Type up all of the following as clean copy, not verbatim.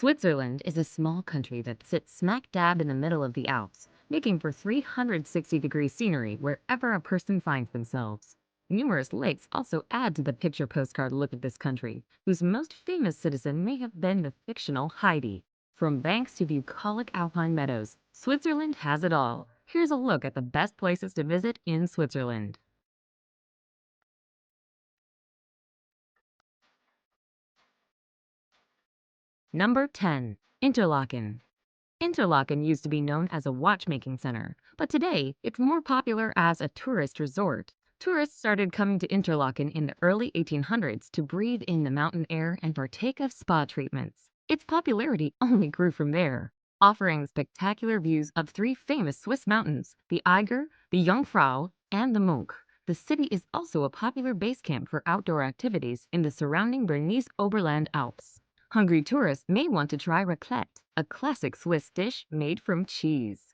Switzerland is a small country that sits smack dab in the middle of the Alps, making for 360-degree scenery wherever a person finds themselves. Numerous lakes also add to the picture postcard look of this country, whose most famous citizen may have been the fictional Heidi. From banks to bucolic alpine meadows, Switzerland has it all. Here's a look at the best places to visit in Switzerland. Number 10. Interlaken. Interlaken used to be known as a watchmaking center, but today it's more popular as a tourist resort. Tourists started coming to Interlaken in the early 1800s to breathe in the mountain air and partake of spa treatments. Its popularity only grew from there, offering spectacular views of three famous Swiss mountains, the Eiger, the Jungfrau, and the Monch. The city is also a popular base camp for outdoor activities in the surrounding Bernese Oberland Alps. Hungry tourists may want to try raclette, a classic Swiss dish made from cheese.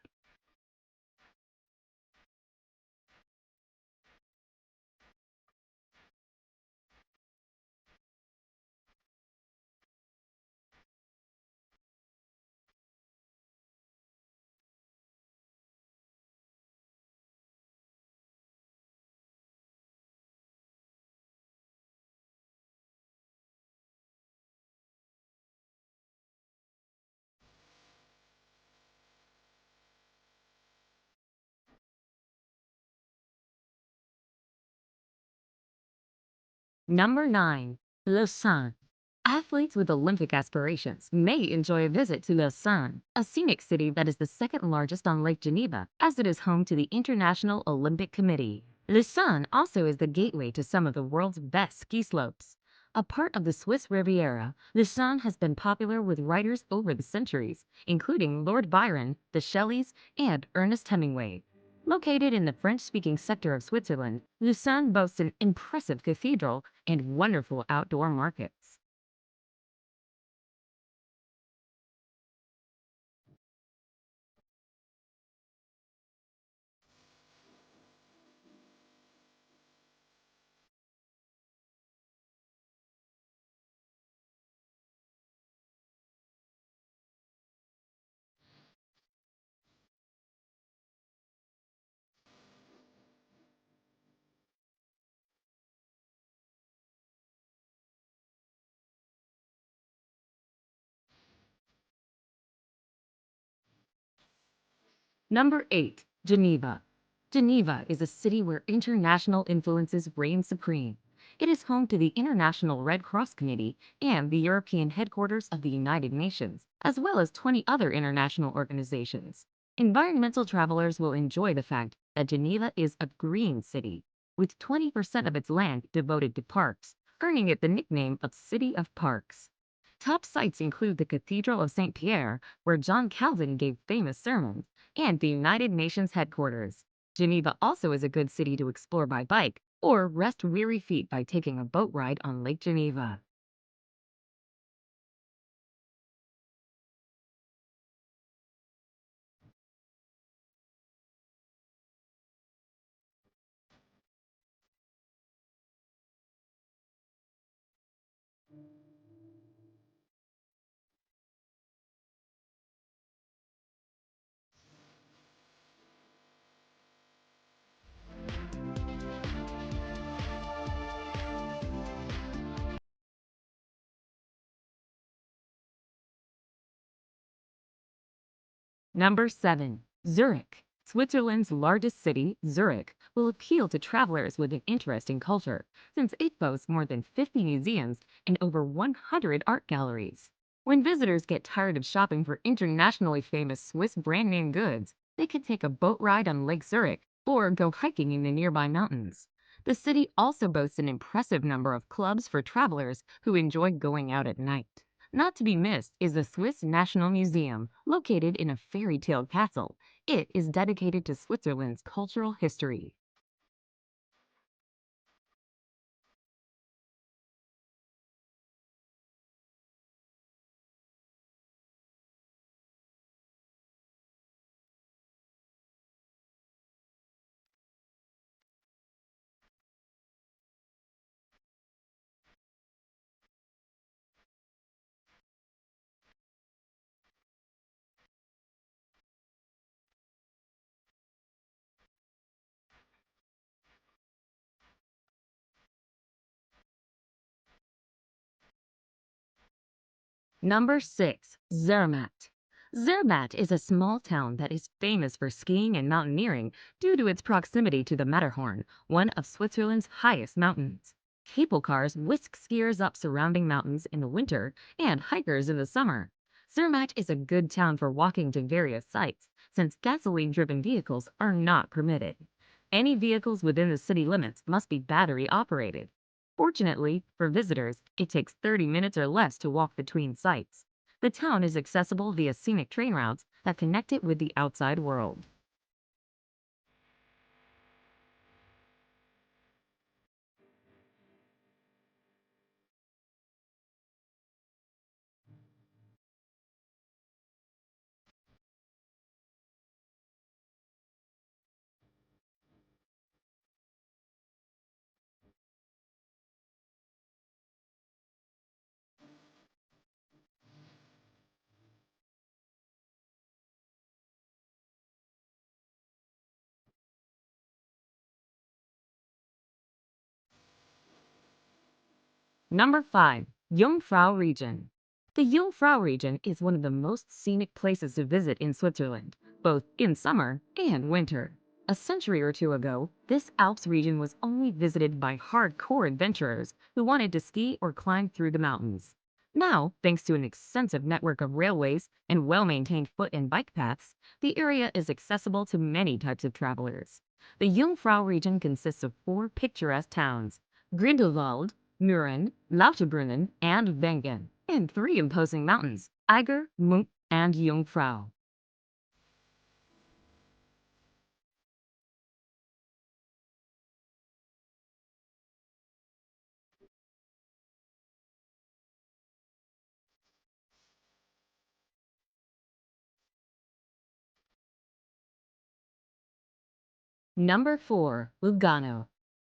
Number 9. Lucerne. Athletes with Olympic aspirations may enjoy a visit to Lucerne, a scenic city that is the second largest on Lake Geneva, as it is home to the International Olympic Committee. Lucerne also is the gateway to some of the world's best ski slopes. A part of the Swiss Riviera, Lucerne has been popular with writers over the centuries, including Lord Byron, the Shelleys, and Ernest Hemingway. Located in the French-speaking sector of Switzerland, Lucerne boasts an impressive cathedral and wonderful outdoor markets. Number 8. Geneva. Geneva is a city where international influences reign supreme. It is home to the International Red Cross Committee and the European headquarters of the United Nations, as well as 20 other international organizations. Environmental travelers will enjoy the fact that Geneva is a green city, with 20% of its land devoted to parks, earning it the nickname of City of Parks. Top sites include the Cathedral of St. Pierre, where John Calvin gave famous sermons, and the United Nations headquarters. Geneva also is a good city to explore by bike or rest weary feet by taking a boat ride on Lake Geneva. Number 7. Zurich. Switzerland's largest city, Zurich, will appeal to travelers with an interest in culture, since it boasts more than 50 museums and over 100 art galleries. When visitors get tired of shopping for internationally famous Swiss brand name goods, they can take a boat ride on Lake Zurich or go hiking in the nearby mountains. The city also boasts an impressive number of clubs for travelers who enjoy going out at night. Not to be missed is the Swiss National Museum, located in a fairy tale castle. It is dedicated to Switzerland's cultural history. Number 6. Zermatt. Zermatt is a small town that is famous for skiing and mountaineering due to its proximity to the Matterhorn, one of Switzerland's highest mountains. Cable cars whisk skiers up surrounding mountains in the winter and hikers in the summer. Zermatt is a good town for walking to various sites, since gasoline-driven vehicles are not permitted. Any vehicles within the city limits must be battery operated. Fortunately, for visitors, it takes 30 minutes or less to walk between sites. The town is accessible via scenic train routes that connect it with the outside world. Number 5. Jungfrau region. The Jungfrau region is one of the most scenic places to visit in Switzerland, both in summer and winter. A century or two ago, this Alps region was only visited by hardcore adventurers who wanted to ski or climb through the mountains. Now, thanks to an extensive network of railways and well-maintained foot and bike paths, the area is accessible to many types of travelers. The Jungfrau region consists of four picturesque towns: Grindelwald, Muren, Lauterbrunnen, and Wengen, and three imposing mountains, Eiger, Munk, and Jungfrau. Number 4. Lugano.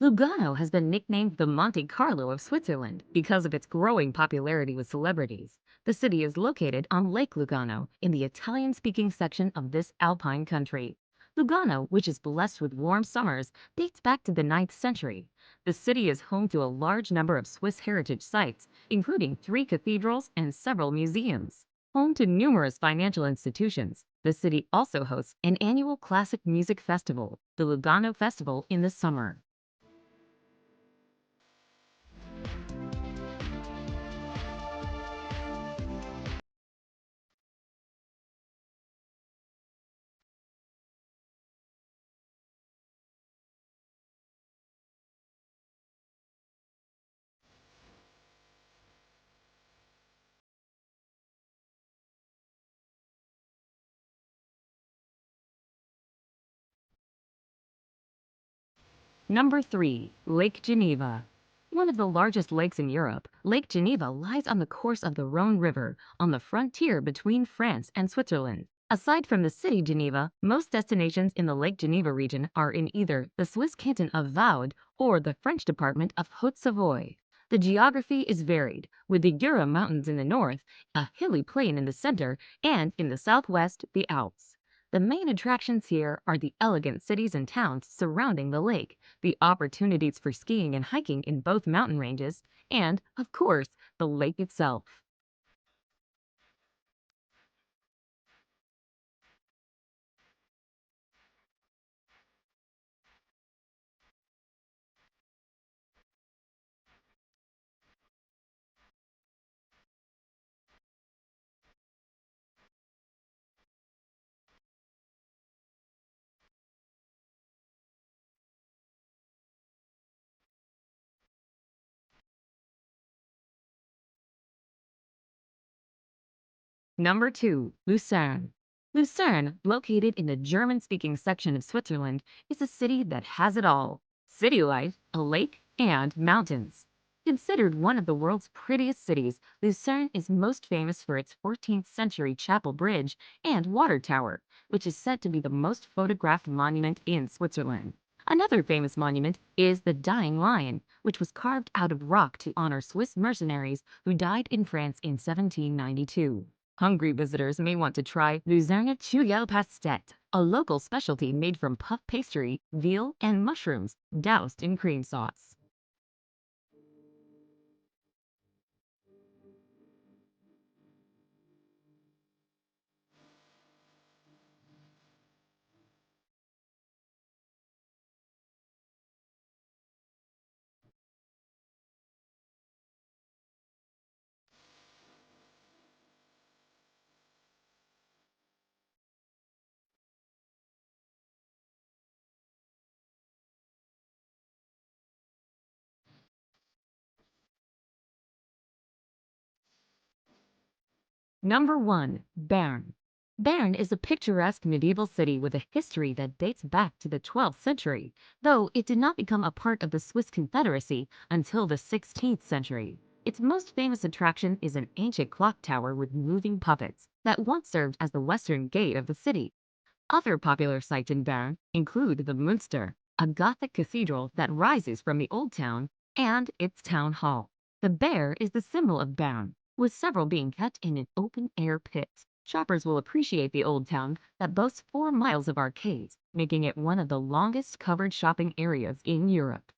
Lugano has been nicknamed the Monte Carlo of Switzerland because of its growing popularity with celebrities. The city is located on Lake Lugano in the Italian-speaking section of this Alpine country. Lugano, which is blessed with warm summers, dates back to the 9th century. The city is home to a large number of Swiss heritage sites, including three cathedrals and several museums. Home to numerous financial institutions, the city also hosts an annual classic music festival, the Lugano Festival, in the summer. Number 3. Lake Geneva. One of the largest lakes in Europe, Lake Geneva lies on the course of the Rhone River on the frontier between France and Switzerland. Aside from the city Geneva, most destinations in the Lake Geneva region are in either the Swiss canton of Vaud or the French department of Haute-Savoie. The geography is varied, with the Jura Mountains in the north, a hilly plain in the center, and in the southwest, the Alps. The main attractions here are the elegant cities and towns surrounding the lake, the opportunities for skiing and hiking in both mountain ranges, and, of course, the lake itself. Number 2. Lucerne. Lucerne, located in the German-speaking section of Switzerland, is a city that has it all: city life, a lake, and mountains. Considered one of the world's prettiest cities, Lucerne is most famous for its 14th century chapel bridge and water tower, which is said to be the most photographed monument in Switzerland. Another famous monument is the Dying Lion, which was carved out of rock to honor Swiss mercenaries who died in France in 1792. Hungry visitors may want to try Lucerne Pastet, a local specialty made from puff pastry, veal, and mushrooms, doused in cream sauce. Number 1. Bern. Bern is a picturesque medieval city with a history that dates back to the 12th century, though it did not become a part of the Swiss Confederacy until the 16th century. Its most famous attraction is an ancient clock tower with moving puppets that once served as the western gate of the city. Other popular sites in Bern include the Münster, a Gothic cathedral that rises from the old town, and its town hall. The bear is the symbol of Bern, with several being kept in an open-air pit. Shoppers will appreciate the old town that boasts 4 miles of arcades, making it one of the longest covered shopping areas in Europe.